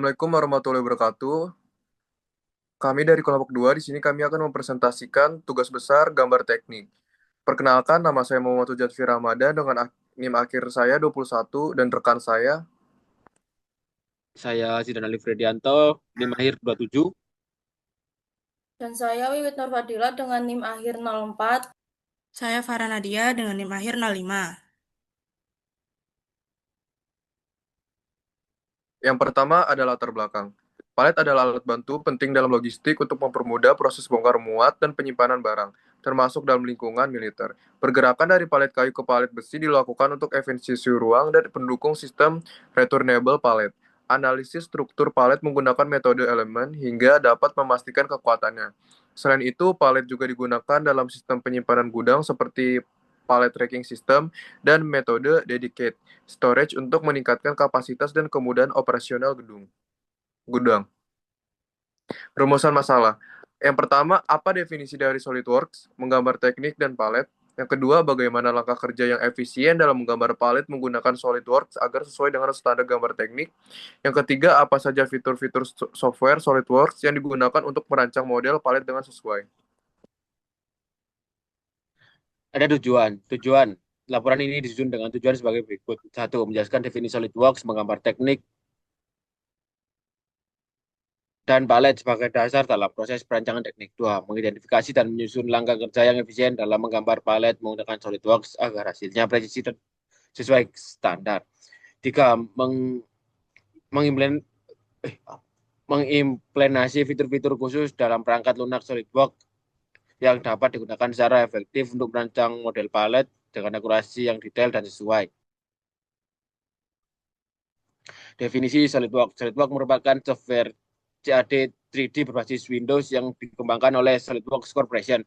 Assalamualaikum warahmatullahi wabarakatuh. Kami dari kelompok 2 di sini kami akan mempresentasikan tugas besar gambar teknik. Perkenalkan, nama saya Muhammad Hujatfi Ramadan dengan NIM akhir saya 21 dan rekan saya. Saya Zidan Ali Fredianto, NIM akhir 27. Dan saya Wiwit Nurfadila dengan NIM akhir 04. Saya Farah Nadia dengan NIM akhir 05. Yang pertama adalah latar belakang. Palet adalah alat bantu penting dalam logistik untuk mempermudah proses bongkar muat dan penyimpanan barang, termasuk dalam lingkungan militer. Pergerakan dari palet kayu ke palet besi dilakukan untuk efisiensi ruang dan pendukung sistem returnable palet. Analisis struktur palet menggunakan metode elemen hingga dapat memastikan kekuatannya. Selain itu, palet juga digunakan dalam sistem penyimpanan gudang seperti palet tracking system dan metode dedicated storage untuk meningkatkan kapasitas dan kemudahan operasional gudang. Rumusan masalah. Yang pertama, apa definisi dari SolidWorks, menggambar teknik dan palet? Yang kedua, bagaimana langkah kerja yang efisien dalam menggambar palet menggunakan SolidWorks agar sesuai dengan standar gambar teknik? Yang ketiga, apa saja fitur-fitur software SolidWorks yang digunakan untuk merancang model palet dengan sesuai? Ada tujuan. Laporan ini disusun dengan tujuan sebagai berikut. Satu, menjelaskan definisi SolidWorks, menggambar teknik dan palet sebagai dasar dalam proses perancangan teknik. Dua, mengidentifikasi dan menyusun langkah kerja yang efisien dalam menggambar palet menggunakan SolidWorks agar hasilnya presisi dan sesuai standar. Tiga, mengimplementasi fitur-fitur khusus dalam perangkat lunak SolidWorks yang dapat digunakan secara efektif untuk merancang model palet dengan akurasi yang detail dan sesuai. Definisi SolidWorks. SolidWorks merupakan software CAD 3D berbasis Windows yang dikembangkan oleh SolidWorks Corporation,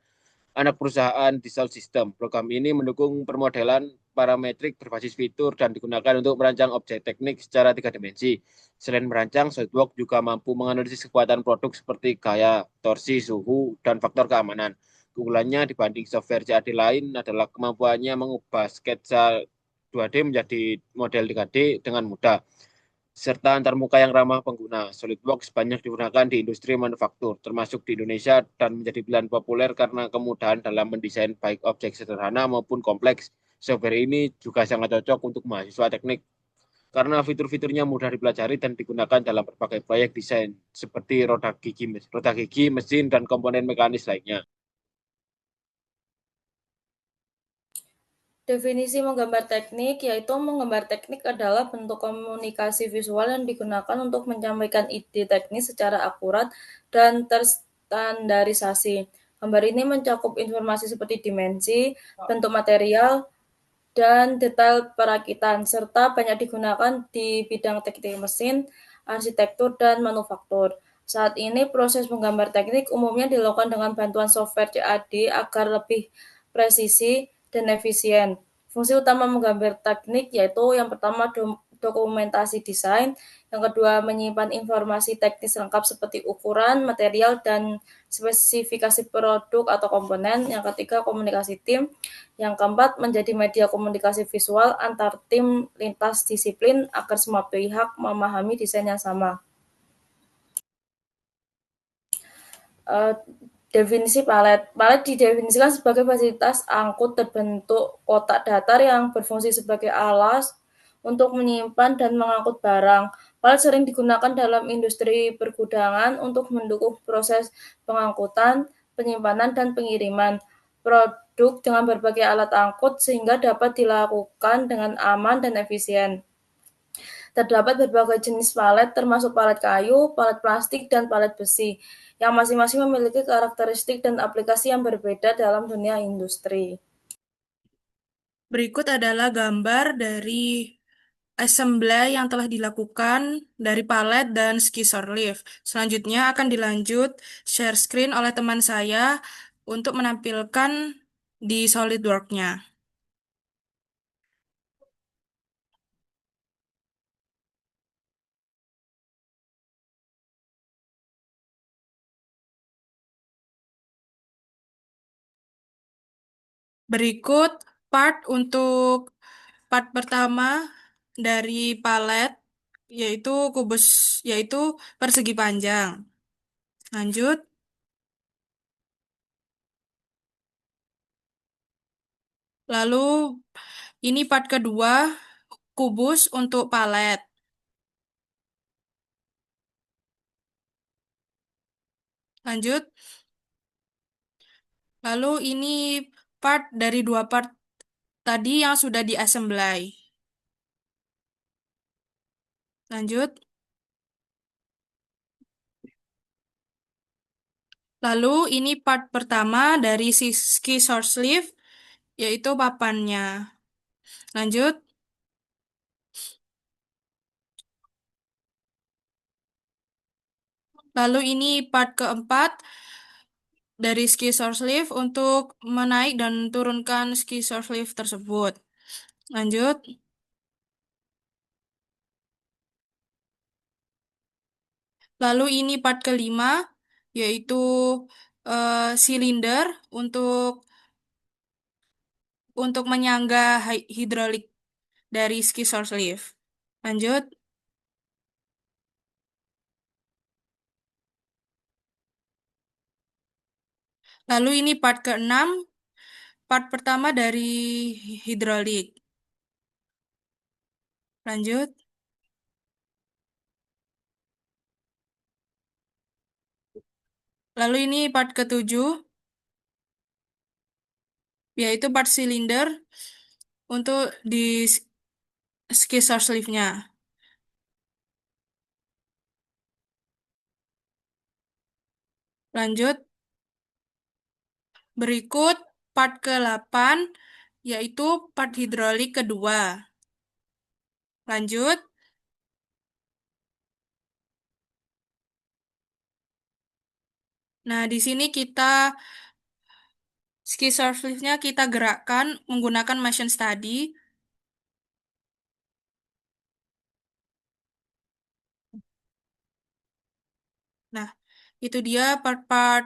anak perusahaan Dassault System. Program ini mendukung permodelan parametrik berbasis fitur dan digunakan untuk merancang objek teknik secara 3 dimensi. Selain merancang, SolidWorks juga mampu menganalisis kekuatan produk seperti gaya, torsi, suhu, dan faktor keamanan. Keunggulannya dibanding software CAD lain adalah kemampuannya mengubah sketsa 2D menjadi model 3D dengan mudah, serta antarmuka yang ramah pengguna. SolidWorks banyak digunakan di industri manufaktur, termasuk di Indonesia, dan menjadi pilihan populer karena kemudahan dalam mendesain baik objek sederhana maupun kompleks. Software ini juga sangat cocok untuk mahasiswa teknik karena fitur-fiturnya mudah dipelajari dan digunakan dalam berbagai proyek desain, seperti roda gigi, mesin, dan komponen mekanis lainnya. Definisi menggambar teknik, yaitu menggambar teknik adalah bentuk komunikasi visual yang digunakan untuk menyampaikan ide teknis secara akurat dan terstandarisasi. Gambar ini mencakup informasi seperti dimensi, bentuk material, dan detail perakitan, serta banyak digunakan di bidang teknik mesin, arsitektur, dan manufaktur. Saat ini, proses menggambar teknik umumnya dilakukan dengan bantuan software CAD agar lebih presisi dan efisien. Fungsi utama menggambar teknik yaitu yang pertama dokumentasi desain, yang kedua menyimpan informasi teknis lengkap seperti ukuran, material, dan spesifikasi produk atau komponen, yang ketiga komunikasi tim, yang keempat menjadi media komunikasi visual antar tim lintas disiplin agar semua pihak memahami desain yang sama. Uh, Definisi palet. Palet didefinisikan sebagai fasilitas angkut terbentuk kotak datar yang berfungsi sebagai alas untuk menyimpan dan mengangkut barang. Palet sering digunakan dalam industri pergudangan untuk mendukung proses pengangkutan, penyimpanan, dan pengiriman produk dengan berbagai alat angkut sehingga dapat dilakukan dengan aman dan efisien. Terdapat berbagai jenis palet termasuk palet kayu, palet plastik, dan palet besi, yang masing-masing memiliki karakteristik dan aplikasi yang berbeda dalam dunia industri. Berikut adalah gambar dari assembly yang telah dilakukan dari palet dan skisor lift. Selanjutnya akan dilanjut share screen oleh teman saya untuk menampilkan di SolidWorks-nya. Berikut part pertama dari palet. yaitu kubus, yaitu persegi panjang. Lanjut. Lalu ini part kedua, kubus untuk palet. Lanjut. Lalu ini part dari dua part tadi yang sudah diassembly. Lanjut. Lalu ini part pertama dari si ski short sleeve, yaitu papannya. Lanjut. Lalu ini part keempat dari ski short sleeve untuk menaik dan turunkan ski short sleeve tersebut. Lanjut. Lalu ini part kelima, yaitu silinder untuk menyangga hidrolik dari ski short sleeve. Lanjut. Lalu ini part keenam, part pertama dari hidrolik. Lanjut. Lalu ini part ketujuh, yaitu part silinder untuk di ski short sleeve-nya. Lanjut. Berikut part ke-8, yaitu part hidrolik kedua. Lanjut. Nah, di sini ski short sleeve-nya kita gerakkan menggunakan motion study. Nah, itu dia part-part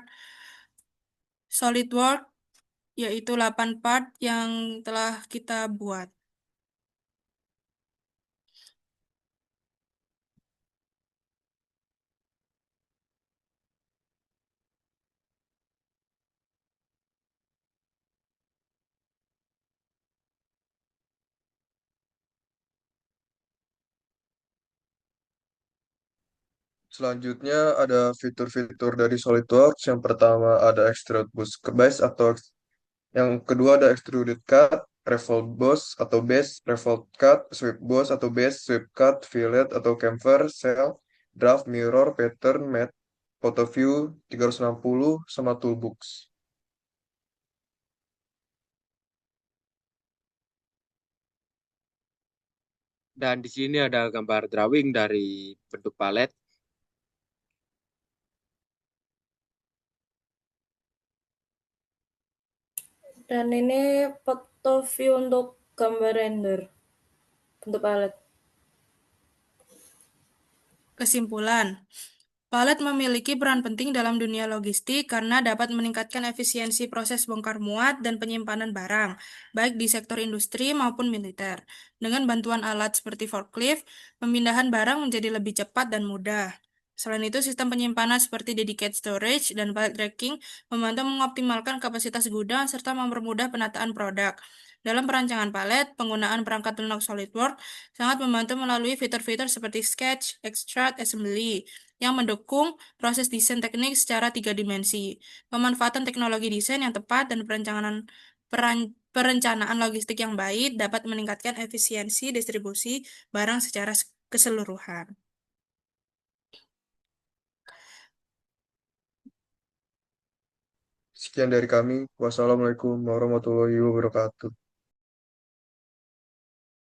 SolidWorks, yaitu 8 part yang telah kita buat. Selanjutnya ada fitur-fitur dari SolidWorks. Yang pertama ada Extrude Base atau yang kedua ada Extruded Cut, Revolve Boss atau Base, Revolve Cut, Sweep Boss atau Base, Sweep Cut, Fillet atau Chamfer, Cell, Draft, Mirror, Pattern, Matte, Photo View 360 sama Toolbox. Dan di sini ada gambar drawing dari bentuk palet. Dan ini foto view untuk gambar render bentuk palet. Kesimpulan, palet memiliki peran penting dalam dunia logistik karena dapat meningkatkan efisiensi proses bongkar muat dan penyimpanan barang, baik di sektor industri maupun militer. Dengan bantuan alat seperti forklift, pemindahan barang menjadi lebih cepat dan mudah. Selain itu, sistem penyimpanan seperti dedicated storage dan pallet racking membantu mengoptimalkan kapasitas gudang serta mempermudah penataan produk. Dalam perancangan palet, penggunaan perangkat lunak SolidWorks sangat membantu melalui fitur-fitur seperti Sketch, Extrude, Assembly, yang mendukung proses desain teknik secara tiga dimensi. Pemanfaatan teknologi desain yang tepat dan perencanaan logistik yang baik dapat meningkatkan efisiensi distribusi barang secara keseluruhan. Sekian dari kami. Wassalamualaikum warahmatullahi wabarakatuh.